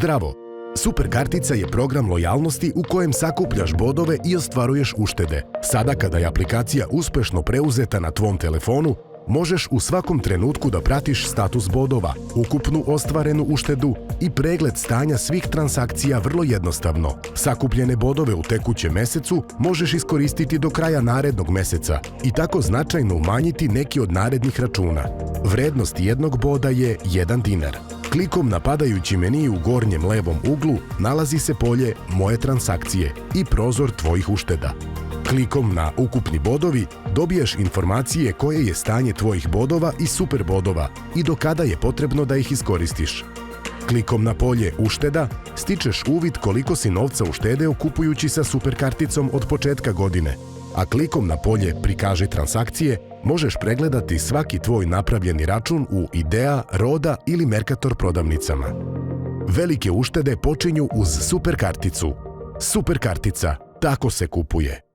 Zdravo! Super kartica je program lojalnosti u kojem sakupljaš bodove i ostvaruješ uštede. Sada kada je aplikacija uspešno preuzeta na tvom telefonu, možeš u svakom trenutku da pratiš status bodova, ukupnu ostvarenu uštedu i pregled stanja svih transakcija vrlo jednostavno. Sakupljene bodove u tekućem mesecu možeš iskoristiti do kraja narednog meseca i tako značajno umanjiti neki od narednih računa. Vrednost jednog boda je 1 dinar. Klikom na padajući meni u gornjem levom uglu nalazi se polje Moje transakcije i prozor tvojih ušteda. Klikom na Ukupni bodovi dobiješ informacije koje je stanje tvojih bodova i super bodova i do kada je potrebno da ih iskoristiš. Klikom na polje Ušteda stičeš uvid koliko si novca uštedeo kupujući sa super karticom od početka godine, a klikom na polje Prikaži transakcije možeš pregledati svaki tvoj napravljeni račun u Idea, Roda ili Mercator prodavnicama. Velike uštede počinju uz super karticu. Super kartica, tako se kupuje.